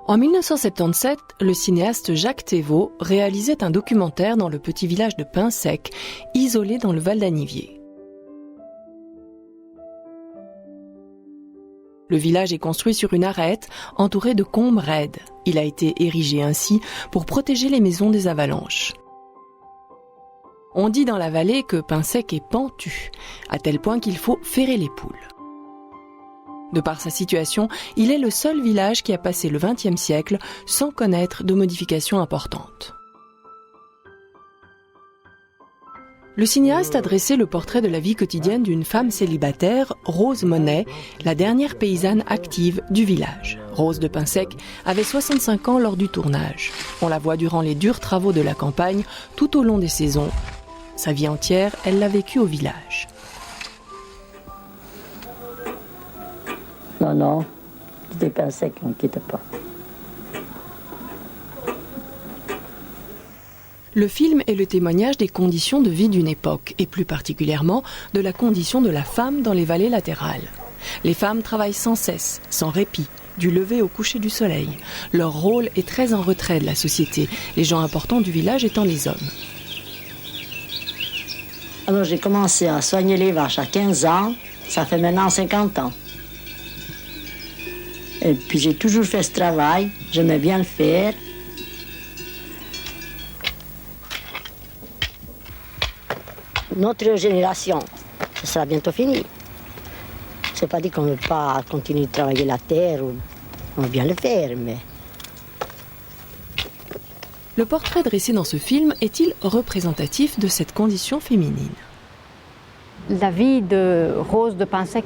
En 1977, le cinéaste Jacques Thévaux réalisait un documentaire dans le petit village de Pinsec, isolé dans le Val d'Anniviers. Le village est construit sur une arête entourée de combes raides. Il a été érigé ainsi pour protéger les maisons des avalanches. On dit dans la vallée que Pinsec est pentu, à tel point qu'il faut ferrer les poules. De par sa situation, il est le seul village qui a passé le XXe siècle sans connaître de modifications importantes. Le cinéaste a dressé le portrait de la vie quotidienne d'une femme célibataire, Rose Monet, la dernière paysanne active du village. Rose de Pinsec avait 65 ans lors du tournage. On la voit durant les durs travaux de la campagne, tout au long des saisons. Sa vie entière, elle l'a vécue au village. Non, c'était Pinsec, on ne quitte pas. Le film est le témoignage des conditions de vie d'une époque, et plus particulièrement de la condition de la femme dans les vallées latérales. Les femmes travaillent sans cesse, sans répit, du lever au coucher du soleil. Leur rôle est très en retrait de la société, les gens importants du village étant les hommes. Alors j'ai commencé à soigner les vaches à 15 ans, ça fait maintenant 50 ans. Et puis j'ai toujours fait ce travail, j'aimais bien le faire. Notre génération, ça sera bientôt fini. C'est pas dit qu'on ne veut pas continuer de travailler la terre, on veut bien le faire, mais... Le portrait dressé dans ce film est-il représentatif de cette condition féminine ? La vie de Rose de Pinsec,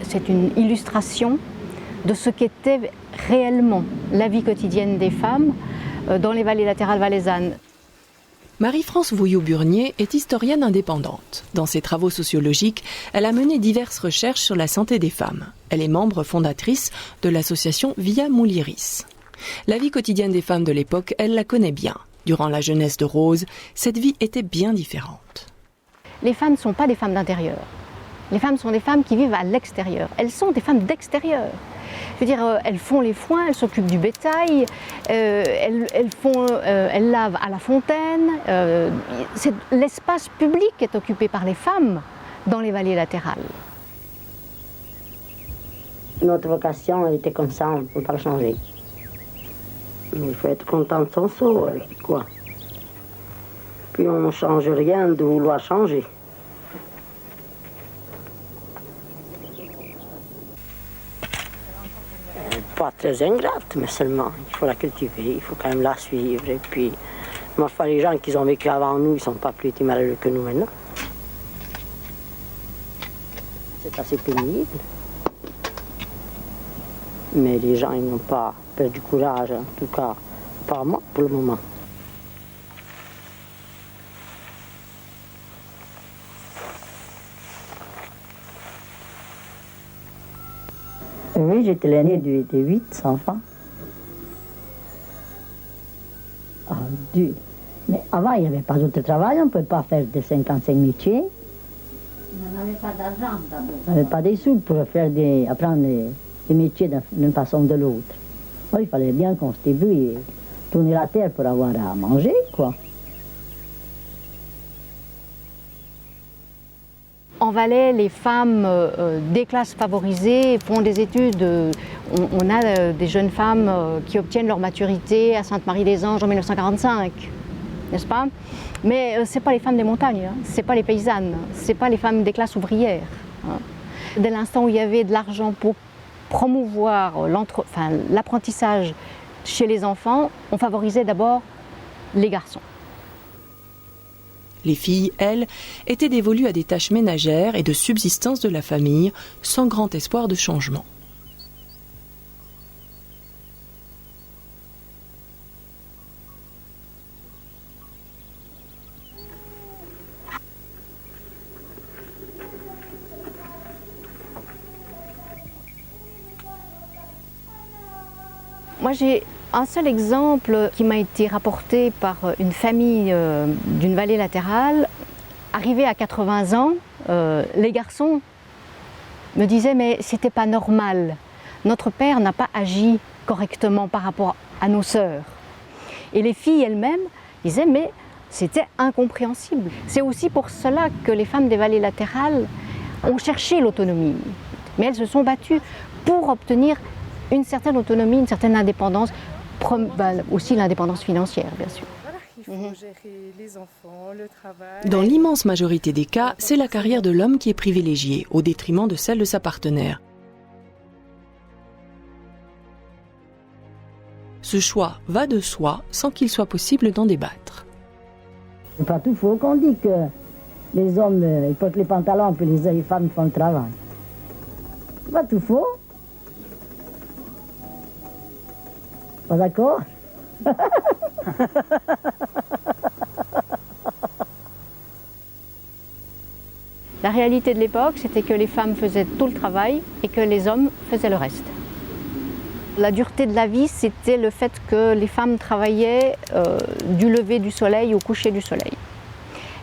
c'est une illustration de ce qu'était réellement la vie quotidienne des femmes dans les vallées latérales valaisannes. Marie-France Vouillot-Burnier est historienne indépendante. Dans ses travaux sociologiques, elle a mené diverses recherches sur la santé des femmes. Elle est membre fondatrice de l'association Via Mulieris. La vie quotidienne des femmes de l'époque, elle la connaît bien. Durant la jeunesse de Rose, cette vie était bien différente. Les femmes ne sont pas des femmes d'intérieur. Les femmes sont des femmes qui vivent à l'extérieur. Elles sont des femmes d'extérieur. Je veux dire, elles font les foins, elles s'occupent du bétail, elles lavent à la fontaine. L'espace public est occupé par les femmes dans les vallées latérales. Notre vocation, elle était comme ça, on ne peut pas la changer. Mais il faut être content de son sort, quoi. Puis on ne change rien de vouloir changer. Pas très ingrate, mais seulement il faut la cultiver, il faut quand même la suivre. Et puis, moi, les gens qui ont vécu avant nous, ils ne sont pas plus malheureux que nous maintenant. C'est assez pénible. Mais les gens, ils n'ont pas perdu courage, en tout cas, pas moi pour le moment. Oui, j'étais l'aînée de 8 enfants. Ah, dur. Mais avant, il n'y avait pas d'autre travail, on ne pouvait pas faire des 55 métiers. On n'avait pas d'argent d'abord. On n'avait pas des sous pour apprendre des métiers d'une façon ou de l'autre. Il fallait bien qu'on se débrouille et tourner la terre pour avoir à manger, quoi. En Valais, les femmes des classes favorisées font des études. On a des jeunes femmes qui obtiennent leur maturité à Sainte-Marie-des-Anges en 1945, n'est-ce pas? Mais ce n'est pas les femmes des montagnes, hein. Ce n'est pas les paysannes, ce n'est pas les femmes des classes ouvrières. Hein. Dès l'instant où il y avait de l'argent pour promouvoir l'apprentissage chez les enfants, on favorisait d'abord les garçons. Les filles, elles, étaient dévolues à des tâches ménagères et de subsistance de la famille, sans grand espoir de changement. Moi, j'ai un seul exemple qui m'a été rapporté par une famille d'une vallée latérale. Arrivé à 80 ans, les garçons me disaient « mais c'était pas normal, notre père n'a pas agi correctement par rapport à nos sœurs. Et les filles elles-mêmes disaient mais c'était incompréhensible. C'est aussi pour cela que les femmes des vallées latérales ont cherché l'autonomie. Mais elles se sont battues pour obtenir une certaine autonomie, une certaine indépendance, aussi l'indépendance financière bien sûr. Dans l'immense majorité des cas, c'est la carrière de l'homme qui est privilégiée, au détriment de celle de sa partenaire. Ce choix va de soi sans qu'il soit possible d'en débattre. C'est pas tout faux qu'on dit que les hommes ils portent les pantalons puis les femmes font le travail. C'est pas tout faux. Pas d'accord? La réalité de l'époque, c'était que les femmes faisaient tout le travail et que les hommes faisaient le reste. La dureté de la vie, c'était le fait que les femmes travaillaient du lever du soleil au coucher du soleil.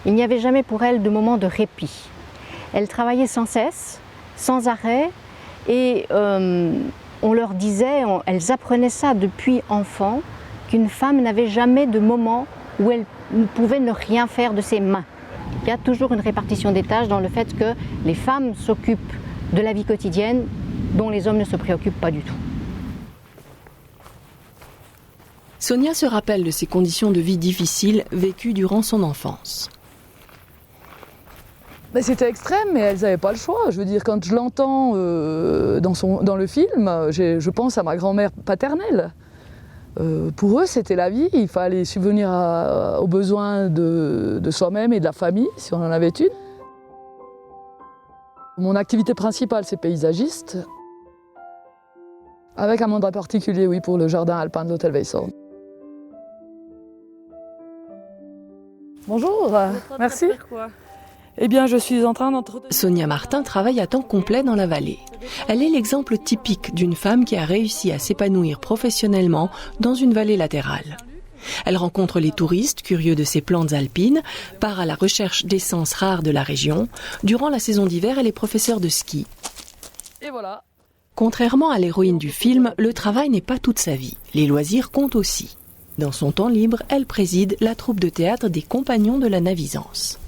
Il n'y avait jamais pour elles de moment de répit. Elles travaillaient sans cesse, sans arrêt, et on leur disait, elles apprenaient ça depuis enfant, qu'une femme n'avait jamais de moment où elle ne pouvait ne rien faire de ses mains. Il y a toujours une répartition des tâches dans le fait que les femmes s'occupent de la vie quotidienne dont les hommes ne se préoccupent pas du tout. Sonia se rappelle de ces conditions de vie difficiles vécues durant son enfance. Mais c'était extrême, mais elles n'avaient pas le choix. Je veux dire, quand je l'entends dans le film, je pense à ma grand-mère paternelle. Pour eux, c'était la vie. Il fallait subvenir aux besoins de soi-même et de la famille, si on en avait une. Mon activité principale, c'est paysagiste, avec un mandat particulier, oui, pour le jardin alpin de l'hôtel Weisshorn. Bonjour, merci. Eh bien, je suis en train d'entretenir... Sonia Martin travaille à temps complet dans la vallée. Elle est l'exemple typique d'une femme qui a réussi à s'épanouir professionnellement dans une vallée latérale. Elle rencontre les touristes curieux de ces plantes alpines, part à la recherche d'essences rares de la région. Durant la saison d'hiver, elle est professeure de ski. Et voilà. Contrairement à l'héroïne du film, le travail n'est pas toute sa vie. Les loisirs comptent aussi. Dans son temps libre, elle préside la troupe de théâtre des Compagnons de la Navisance.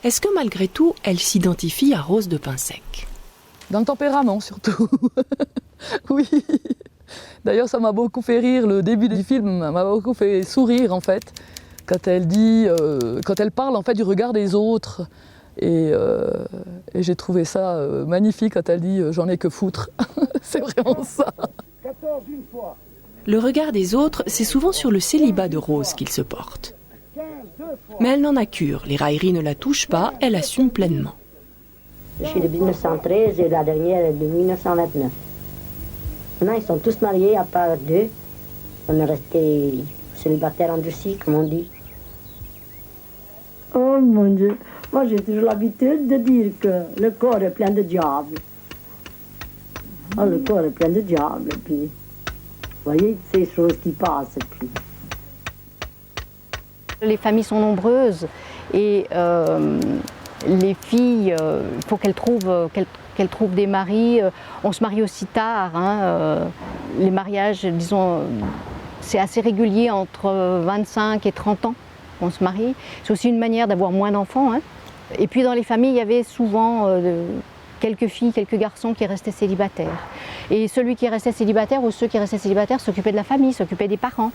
Est-ce que malgré tout, elle s'identifie à Rose de Pinsec? Dans le tempérament surtout. Oui. D'ailleurs, ça m'a beaucoup fait rire, le début du film m'a beaucoup fait sourire en fait, quand elle dit, quand elle parle en fait du regard des autres. Et j'ai trouvé ça magnifique quand elle dit j'en ai que foutre. C'est vraiment ça. 14 une fois. Le regard des autres, c'est souvent sur le célibat de Rose qu'il se porte. Mais elle n'en a cure, les railleries ne la touchent pas, elle assume pleinement. Je suis de 1913 et la dernière est de 1929. Maintenant, ils sont tous mariés à part deux. On est restés célibataires endurcis, comme on dit. Oh mon Dieu, moi j'ai toujours l'habitude de dire que le corps est plein de diables. Oh, le corps est plein de diables, et puis, vous voyez, ces choses qui passent, et puis... Les familles sont nombreuses et les filles, il faut qu'elles trouvent des maris. On se marie aussi tard. Les mariages, disons, c'est assez régulier entre 25 et 30 ans qu'on se marie. C'est aussi une manière d'avoir moins d'enfants. Et puis dans les familles, il y avait souvent quelques filles, quelques garçons qui restaient célibataires. Et celui qui restait célibataire ou ceux qui restaient célibataires s'occupaient de la famille, s'occupaient des parents.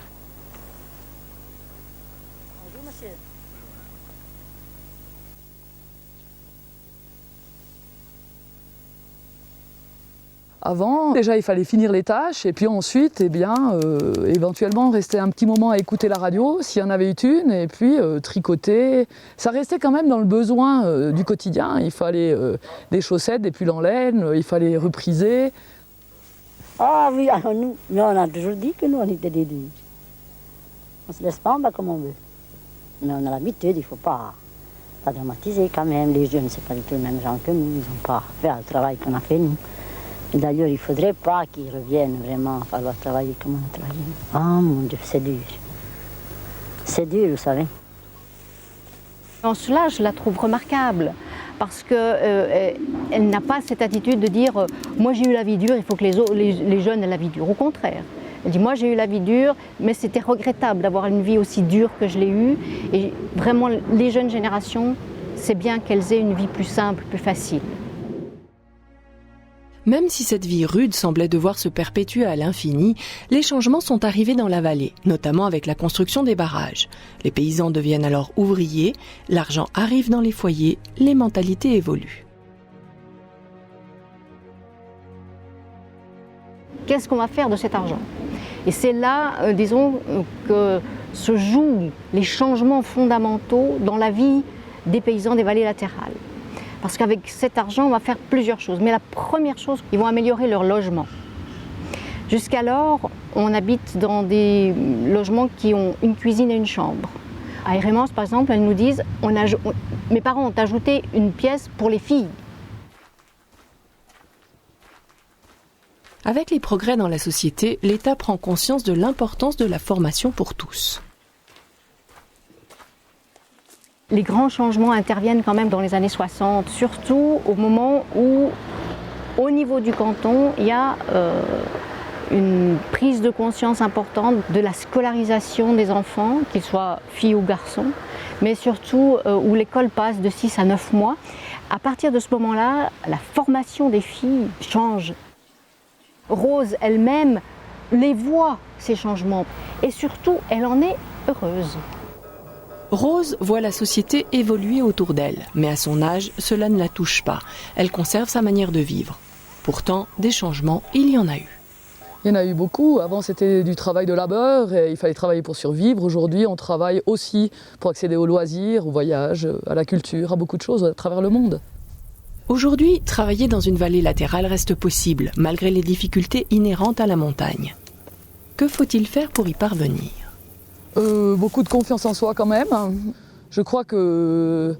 Avant, déjà, il fallait finir les tâches et puis ensuite, eh bien, éventuellement, rester un petit moment à écouter la radio, s'il y en avait eu une, et puis tricoter. Ça restait quand même dans le besoin du quotidien. Il fallait des chaussettes, des pulls en laine, il fallait repriser. Ah oui, alors nous, mais on a toujours dit que nous, on était des durs. On se laisse pas en bas comme on veut. Mais on a l'habitude, il ne faut pas dramatiser quand même. Les jeunes, c'est pas du tout les mêmes gens que nous, ils n'ont pas fait le travail qu'on a fait nous. D'ailleurs, il ne faudrait pas qu'ils reviennent vraiment à falloir travailler comme on a travaillé. Ah mon Dieu, c'est dur. C'est dur, vous savez. En cela, je la trouve remarquable. parce qu'elle n'a pas cette attitude de dire moi j'ai eu la vie dure, il faut que les jeunes aient la vie dure. Au contraire, elle dit moi j'ai eu la vie dure, mais c'était regrettable d'avoir une vie aussi dure que je l'ai eue. Et vraiment, les jeunes générations, c'est bien qu'elles aient une vie plus simple, plus facile. Même si cette vie rude semblait devoir se perpétuer à l'infini, les changements sont arrivés dans la vallée, notamment avec la construction des barrages. Les paysans deviennent alors ouvriers, l'argent arrive dans les foyers, les mentalités évoluent. Qu'est-ce qu'on va faire de cet argent? Et c'est là, disons, que se jouent les changements fondamentaux dans la vie des paysans des vallées latérales. Parce qu'avec cet argent, on va faire plusieurs choses. Mais la première chose, ils vont améliorer leur logement. Jusqu'alors, on habite dans des logements qui ont une cuisine et une chambre. À Hérémence, par exemple, elles nous disent mes parents ont ajouté une pièce pour les filles. Avec les progrès dans la société, l'État prend conscience de l'importance de la formation pour tous. Les grands changements interviennent quand même dans les années 60, surtout au moment où, au niveau du canton, il y a une prise de conscience importante de la scolarisation des enfants, qu'ils soient filles ou garçons, mais surtout où l'école passe de 6 à 9 mois. À partir de ce moment-là, la formation des filles change. Rose elle-même les voit, ces changements, et surtout, elle en est heureuse. Rose voit la société évoluer autour d'elle, mais à son âge, cela ne la touche pas. Elle conserve sa manière de vivre. Pourtant, des changements, il y en a eu. Il y en a eu beaucoup. Avant, c'était du travail de labeur et il fallait travailler pour survivre. Aujourd'hui, on travaille aussi pour accéder aux loisirs, aux voyages, à la culture, à beaucoup de choses à travers le monde. Aujourd'hui, travailler dans une vallée latérale reste possible, malgré les difficultés inhérentes à la montagne. Que faut-il faire pour y parvenir ? Beaucoup de confiance en soi quand même. Je crois que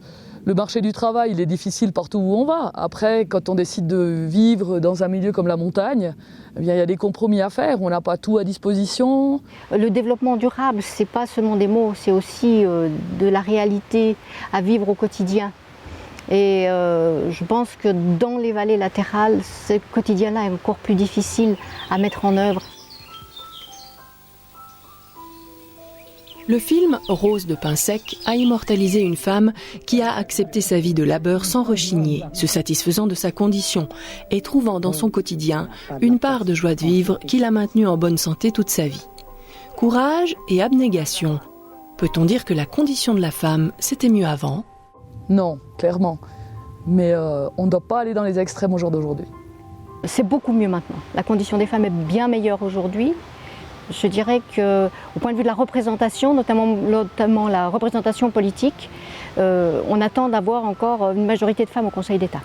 le marché du travail, il est difficile partout où on va. Après, quand on décide de vivre dans un milieu comme la montagne, eh bien, il y a des compromis à faire. On n'a pas tout à disposition. Le développement durable, ce n'est pas seulement des mots, c'est aussi de la réalité à vivre au quotidien. Et je pense que dans les vallées latérales, ce quotidien-là est encore plus difficile à mettre en œuvre. Le film Rose de Pinsec a immortalisé une femme qui a accepté sa vie de labeur sans rechigner, se satisfaisant de sa condition et trouvant dans son quotidien une part de joie de vivre qui l'a maintenue en bonne santé toute sa vie. Courage et abnégation. Peut-on dire que la condition de la femme, c'était mieux avant ? Non, clairement. Mais on ne doit pas aller dans les extrêmes au jour d'aujourd'hui. C'est beaucoup mieux maintenant. La condition des femmes est bien meilleure aujourd'hui. Je dirais qu'au point de vue de la représentation, notamment la représentation politique, on attend d'avoir encore une majorité de femmes au Conseil d'État.